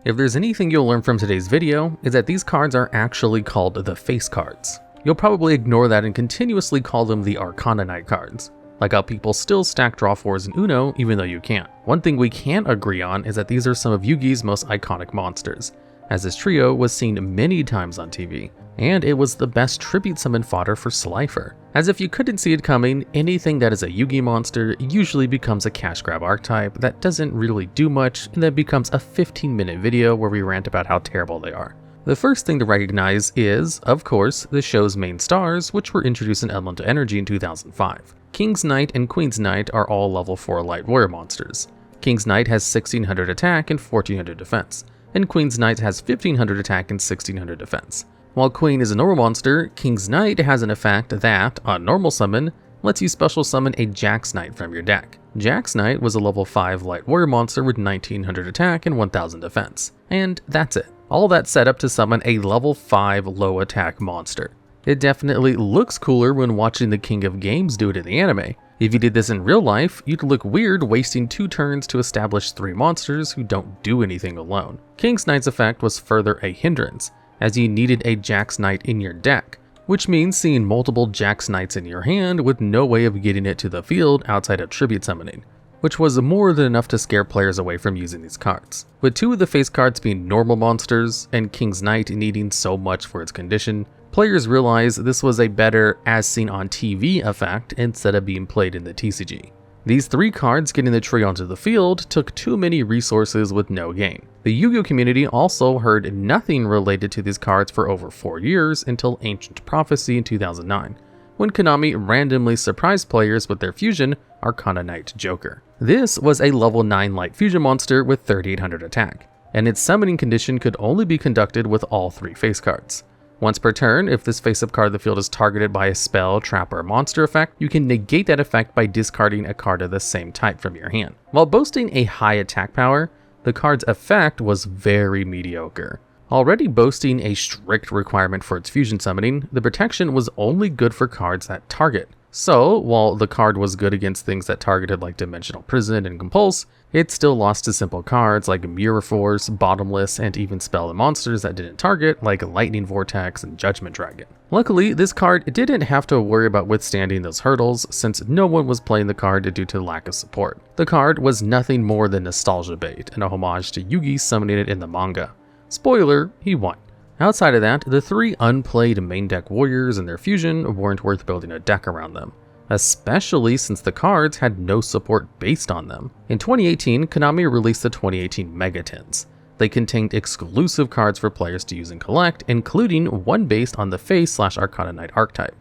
If there's anything you'll learn from today's video, is that these cards are actually called the face cards. You'll probably ignore that and continuously call them the Arcana Knight cards, like how people still stack draw 4s in Uno even though you can't. One thing we can agree on is that these are some of Yugi's most iconic monsters, as this trio was seen many times on TV, and it was the best tribute summon fodder for Slifer. As if you couldn't see it coming, anything that is a Yugi monster usually becomes a cash grab archetype that doesn't really do much and then becomes a 15-minute video where we rant about how terrible they are. The first thing to recognize is, of course, the show's main stars, which were introduced in Elemental Energy in 2005. King's Knight and Queen's Knight are all level 4 light warrior monsters. King's Knight has 1600 attack and 1400 defense, and Queen's Knight has 1500 attack and 1600 defense. While Queen is a normal monster, King's Knight has an effect that, on normal summon, lets you special summon a Jax Knight from your deck. Jax Knight was a level 5 light warrior monster with 1900 attack and 1000 defense. And that's it. All that set up to summon a level 5 low attack monster. It definitely looks cooler when watching the King of Games do it in the anime. If you did this in real life, you'd look weird wasting 2 turns to establish 3 monsters who don't do anything alone. King's Knight's effect was further a hindrance, as you needed a Jax Knight in your deck, which means seeing multiple Jax Knights in your hand with no way of getting it to the field outside of tribute summoning, which was more than enough to scare players away from using these cards. With 2 of the face cards being normal monsters and King's Knight needing so much for its condition, players realized this was a better as seen on TV effect instead of being played in the TCG. These 3 cards getting the trio onto the field took too many resources with no gain. The Yu-Gi-Oh community also heard nothing related to these cards for over 4 years until Ancient Prophecy in 2009, when Konami randomly surprised players with their fusion, Arcana Knight Joker. This was a level 9 light fusion monster with 3800 attack, and its summoning condition could only be conducted with all 3 face cards. Once per turn, if this face-up card of the field is targeted by a spell, trap, or monster effect, you can negate that effect by discarding a card of the same type from your hand. While boasting a high attack power, the card's effect was very mediocre. Already boasting a strict requirement for its fusion summoning, the protection was only good for cards that target. So, while the card was good against things that targeted like Dimensional Prison and Compulse, it still lost to simple cards like Mirror Force, Bottomless, and even spell and monsters that didn't target like Lightning Vortex and Judgment Dragon. Luckily, this card didn't have to worry about withstanding those hurdles since no one was playing the card due to lack of support. The card was nothing more than nostalgia bait and a homage to Yugi summoning it in the manga. Spoiler, he won. Outside of that, the 3 unplayed main deck warriors and their fusion weren't worth building a deck around them, especially since the cards had no support based on them. In 2018, Konami released the 2018 Megatins. They contained exclusive cards for players to use and collect, including one based on the Face/Arcana Knight archetype.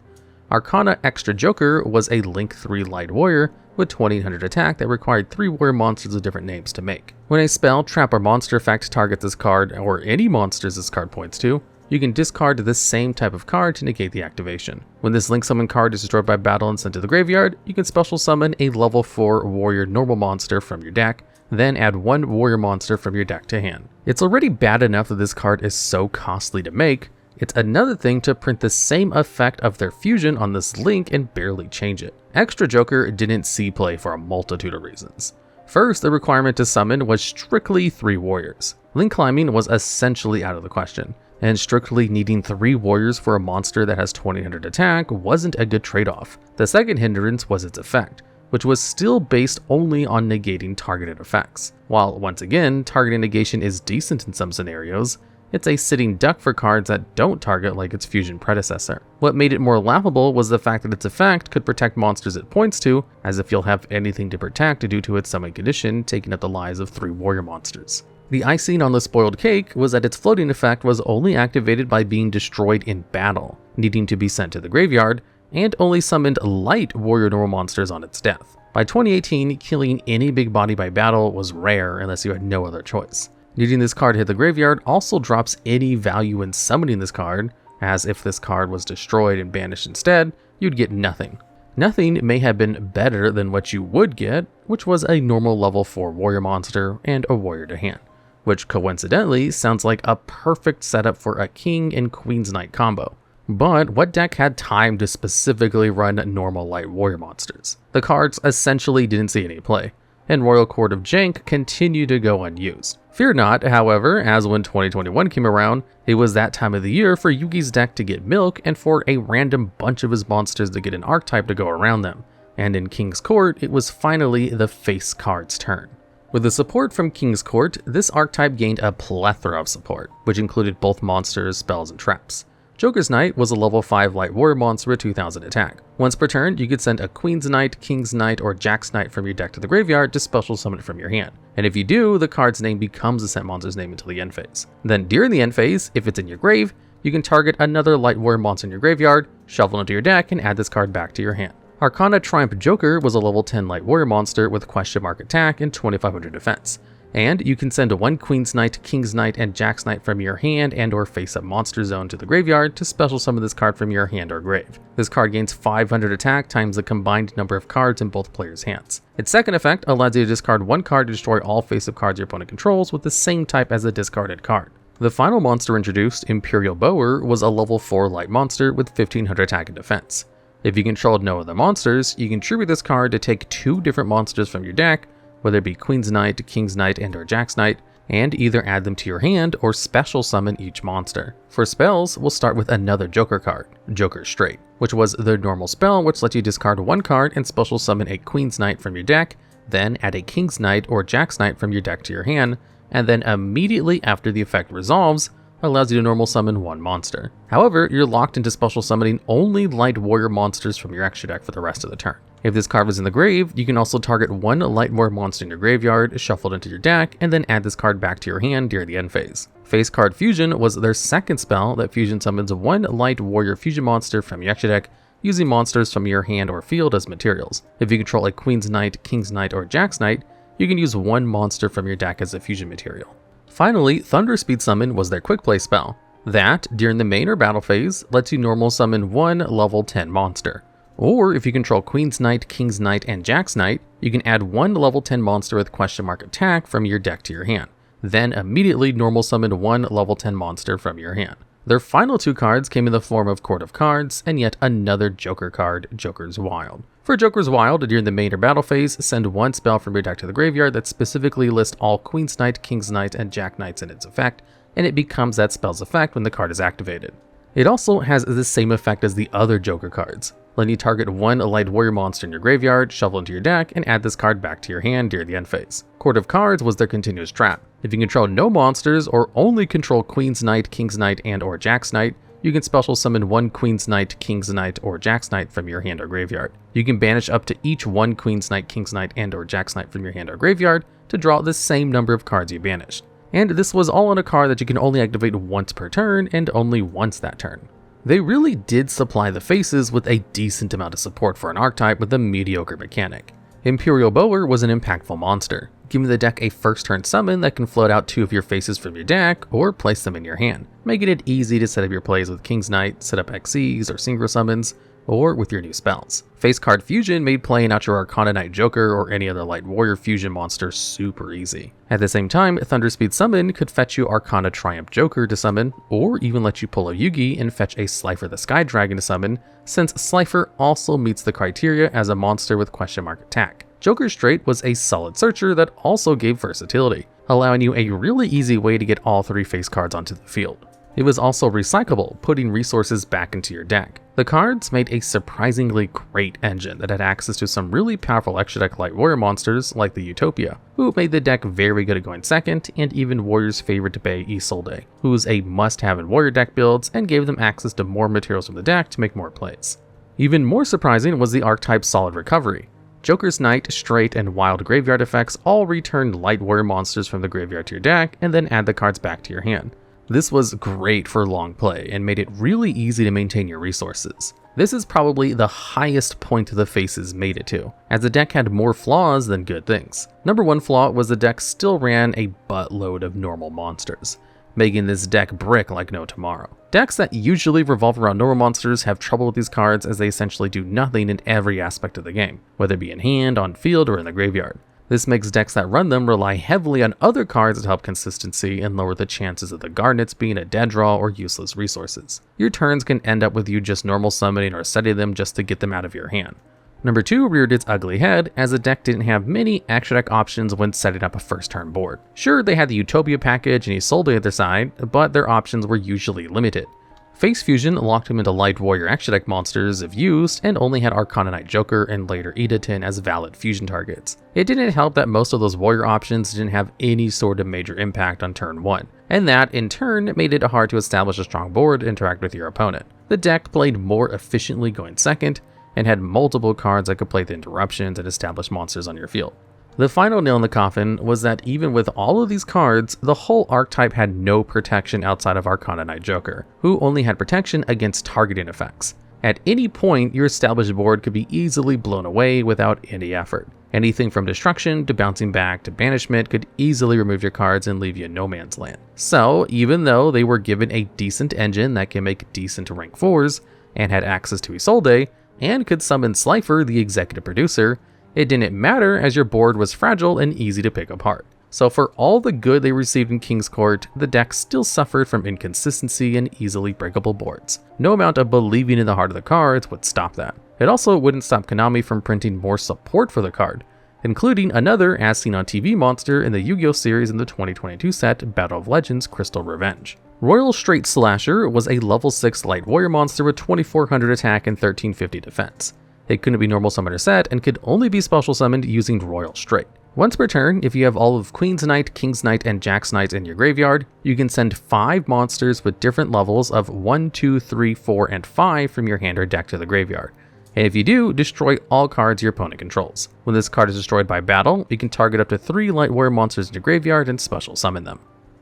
Arcana Extra Joker was a Link 3 light warrior with 2000 attack that required 3 warrior monsters with different names to make. When a spell, trap, or monster effect targets this card, or any monsters this card points to, you can discard the same type of card to negate the activation. When this Link Summon card is destroyed by battle and sent to the graveyard, you can special summon a level 4 warrior normal monster from your deck, then add 1 warrior monster from your deck to hand. It's already bad enough that this card is so costly to make, it's another thing to print the same effect of their fusion on this Link and barely change it. Extra Joker didn't see play for a multitude of reasons. First, the requirement to summon was strictly 3 warriors. Link climbing was essentially out of the question, and strictly needing 3 warriors for a monster that has 2000 attack wasn't a good trade-off. The second hindrance was its effect, which was still based only on negating targeted effects. While, once again, targeting negation is decent in some scenarios, it's a sitting duck for cards that don't target like its fusion predecessor. What made it more laughable was the fact that its effect could protect monsters it points to, as if you'll have anything to protect due to its summon condition taking up the lives of 3 warrior monsters. The icing on the spoiled cake was that its floating effect was only activated by being destroyed in battle, needing to be sent to the graveyard, and only summoned light warrior normal monsters on its death. By 2018, killing any big body by battle was rare unless you had no other choice. Needing this card to hit the graveyard also drops any value in summoning this card, as if this card was destroyed and banished instead, you'd get nothing. Nothing may have been better than what you would get, which was a normal level 4 warrior monster and a warrior to hand, which coincidentally sounds like a perfect setup for a King and Queen's Knight combo. But what deck had time to specifically run normal light warrior monsters? The cards essentially didn't see any play, and Royal Court of Jank continue to go unused. Fear not, however, as when 2021 came around, it was that time of the year for Yugi's deck to get milk and for a random bunch of his monsters to get an archetype to go around them. And in King's Court, it was finally the face card's turn. With the support from King's Court, this archetype gained a plethora of support, which included both monsters, spells, and traps. Joker's Knight was a level 5 light warrior monster with 2000 attack. Once per turn, you could send a Queen's Knight, King's Knight, or Jack's Knight from your deck to the graveyard to special summon it from your hand. And if you do, the card's name becomes the sent monster's name until the end phase. Then during the end phase, if it's in your grave, you can target another light warrior monster in your graveyard, shuffle it into your deck, and add this card back to your hand. Arcana Triumph Joker was a level 10 light warrior monster with question mark attack and 2500 defense. And you can send one Queen's Knight, King's Knight, and Jack's Knight from your hand and or face-up monster zone to the graveyard to special summon this card from your hand or grave. This card gains 500 attack times the combined number of cards in both players' hands. Its second effect allows you to discard one card to destroy all face-up cards your opponent controls with the same type as the discarded card. The final monster introduced, Imperial Bower, was a level 4 light monster with 1500 attack and defense. If you controlled no other monsters, you can tribute this card to take 2 different monsters from your deck, whether it be Queen's Knight, King's Knight, and or Jack's Knight, and either add them to your hand or special summon each monster. For spells, we'll start with another Joker card, Joker Straight, which was the normal spell which lets you discard one card and special summon a Queen's Knight from your deck, then add a King's Knight or Jack's Knight from your deck to your hand, and then immediately after the effect resolves, allows you to normal summon one monster. However, you're locked into special summoning only light warrior monsters from your extra deck for the rest of the turn. If this card is in the grave, you can also target one light warrior monster in your graveyard, shuffle it into your deck, and then add this card back to your hand during the end phase. Face Card Fusion was their second spell that fusion summons one light warrior fusion monster from your extra deck, using monsters from your hand or field as materials. If you control a Queen's Knight, King's Knight, or Jack's Knight, you can use one monster from your deck as a fusion material. Finally, Thunder Speed Summon was their quick play spell. That, during the main or battle phase, lets you normal summon one level 10 monster. Or if you control Queen's Knight, King's Knight, and Jack's Knight, you can add one level 10 monster with question mark attack from your deck to your hand. Then immediately normal summon one level 10 monster from your hand. Their final 2 cards came in the form of Court of Cards and yet another Joker card, Joker's Wild. For Joker's Wild, during the main or battle phase, send one spell from your deck to the graveyard that specifically lists all Queen's Knight, King's Knight, and Jack Knights in its effect, and it becomes that spell's effect when the card is activated. It also has the same effect as the other Joker cards, letting you target one light warrior monster in your graveyard, shuffle into your deck, and add this card back to your hand during the end phase. Court of Cards was their continuous trap. If you control no monsters or only control Queen's Knight, King's Knight, and or Jack's Knight, you can special summon one Queen's Knight, King's Knight, or Jack's Knight from your hand or graveyard. You can banish up to each one Queen's Knight, King's Knight, and or Jack's Knight from your hand or graveyard to draw the same number of cards you banished. And this was all on a card that you can only activate once per turn and only once that turn. They really did supply the faces with a decent amount of support for an archetype with a mediocre mechanic. Imperial Bower was an impactful monster, giving the deck a first turn summon that can float out 2 of your faces from your deck or place them in your hand, making it easy to set up your plays with King's Knight, set up XCs or synchro summons, or with your new spells. Face Card Fusion made playing out your Arcana Knight Joker or any other light warrior fusion monster super easy. At the same time, Thunder Speed Summon could fetch you Arcana Triumph Joker to summon, or even let you pull a Yugi and fetch a Slifer the Sky Dragon to summon, since Slifer also meets the criteria as a monster with question mark attack. Joker Straight was a solid searcher that also gave versatility, allowing you a really easy way to get all 3 face cards onto the field. It was also recyclable, putting resources back into your deck. The cards made a surprisingly great engine that had access to some really powerful extra deck light warrior monsters like the Utopia, who made the deck very good at going second, and even Warrior's favorite to bay Isolde, who's a must-have in warrior deck builds and gave them access to more materials from the deck to make more plays. Even more surprising was the archetype Solid Recovery. Joker's Knight, Straight, and Wild graveyard effects all returned light warrior monsters from the graveyard to your deck and then add the cards back to your hand. This was great for long play and made it really easy to maintain your resources. This is probably the highest point the faces made it to, as the deck had more flaws than good things. Number 1 flaw was the deck still ran a buttload of normal monsters, making this deck brick like no tomorrow. Decks that usually revolve around normal monsters have trouble with these cards as they essentially do nothing in every aspect of the game, whether it be in hand, on field, or in the graveyard. This makes decks that run them rely heavily on other cards to help consistency and lower the chances of the Garnets being a dead draw or useless resources. Your turns can end up with you just normal summoning or setting them just to get them out of your hand. Number 2 reared its ugly head, as the deck didn't have many extra deck options when setting up a first turn board. Sure, they had the Utopia package and Isolde at their side, but their options were usually limited. Face Fusion locked him into light warrior extra deck monsters if used, and only had Arcana Knight Joker and later Edatin as valid fusion targets. It didn't help that most of those warrior options didn't have any sort of major impact on turn 1, and that in turn made it hard to establish a strong board to interact with your opponent. The deck played more efficiently going second, and had multiple cards that could play the interruptions and establish monsters on your field. The final nail in the coffin was that even with all of these cards, the whole archetype had no protection outside of Arcana Knight Joker, who only had protection against targeting effects. At any point, your established board could be easily blown away without any effort. Anything from destruction to bouncing back to banishment could easily remove your cards and leave you in no man's land. So even though they were given a decent engine that can make decent rank 4s, and had access to Isolde, and could summon Slifer, the executive producer, it didn't matter as your board was fragile and easy to pick apart. So for all the good they received in King's Court, the deck still suffered from inconsistency and easily breakable boards. No amount of believing in the heart of the cards would stop that. It also wouldn't stop Konami from printing more support for the card, including another as seen on TV monster in the Yu-Gi-Oh series in the 2022 set Battle of Legends Crystal Revenge. Royal Straight Slasher was a level 6 light warrior monster with 2400 attack and 1350 defense. It couldn't be normal summoned or set and could only be special summoned using Royal Straight. Once per turn, if you have all of Queen's Knight, King's Knight, and Jack's Knight in your graveyard, you can send 5 monsters with different levels of 1, 2, 3, 4, and 5 from your hand or deck to the graveyard. And if you do, destroy all cards your opponent controls. When this card is destroyed by battle, you can target up to 3 light warrior monsters in your graveyard and special summon them.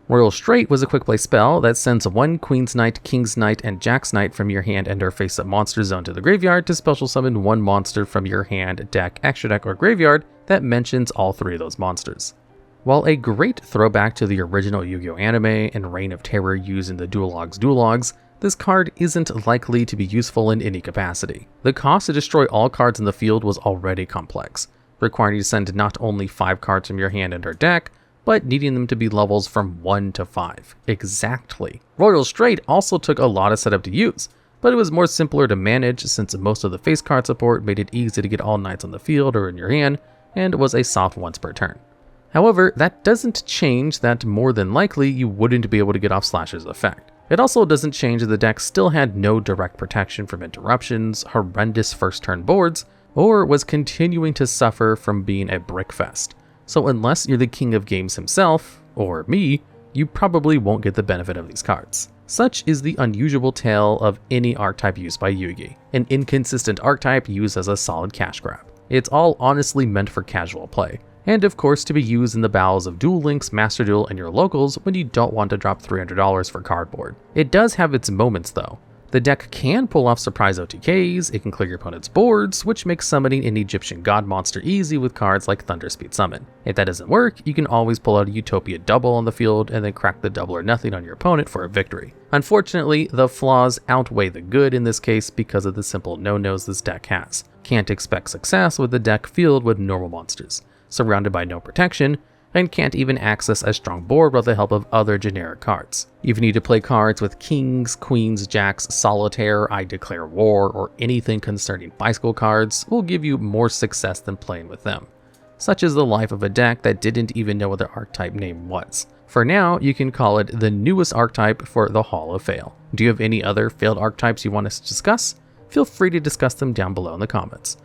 Royal Straight was a quick play spell that sends 1 Queen's Knight, King's Knight, and Jack's Knight from your hand and or face-up monster zone to the graveyard to special summon 1 monster from your hand, deck, extra deck, or graveyard that mentions all 3 of those monsters. While a great throwback to the original Yu-Gi-Oh anime and Reign of Terror used in the TheDuelLogs, this card isn't likely to be useful in any capacity. The cost to destroy all cards in the field was already complex, requiring you to send not only 5 cards from your hand and or deck, but needing them to be levels from 1 to 5. Exactly. Royal Straight also took a lot of setup to use, but it was more simpler to manage since most of the face card support made it easy to get all knights on the field or in your hand, and was a soft once per turn. However, that doesn't change that more than likely you wouldn't be able to get off Slasher's effect. It also doesn't change that the deck still had no direct protection from interruptions, horrendous first turn boards, or was continuing to suffer from being a brickfest. So unless you're the king of games himself, or me, you probably won't get the benefit of these cards. Such is the unusual tale of any archetype used by Yugi, an inconsistent archetype used as a solid cash grab. It's all honestly meant for casual play, and of course to be used in the battles of Duel Links, Master Duel, and your locals when you don't want to drop $300 for cardboard. It does have its moments though. The deck can pull off surprise OTKs, it can clear your opponent's boards, which makes summoning an Egyptian god monster easy with cards like Thunderspeed Summon. If that doesn't work, you can always pull out a Utopia double on the field and then crack the double or nothing on your opponent for a victory. Unfortunately, the flaws outweigh the good in this case because of the simple no-nos this deck has. Can't expect success with the deck filled with normal monsters, surrounded by no protection, and can't even access a strong board with the help of other generic cards. If you need to play cards with kings, queens, jacks, solitaire, I declare war, or anything concerning bicycle cards, will give you more success than playing with them. Such is the life of a deck that didn't even know what their archetype name was. For now, you can call it the newest archetype for the Hall of Fail. Do you have any other failed archetypes you want us to discuss? Feel free to discuss them down below in the comments.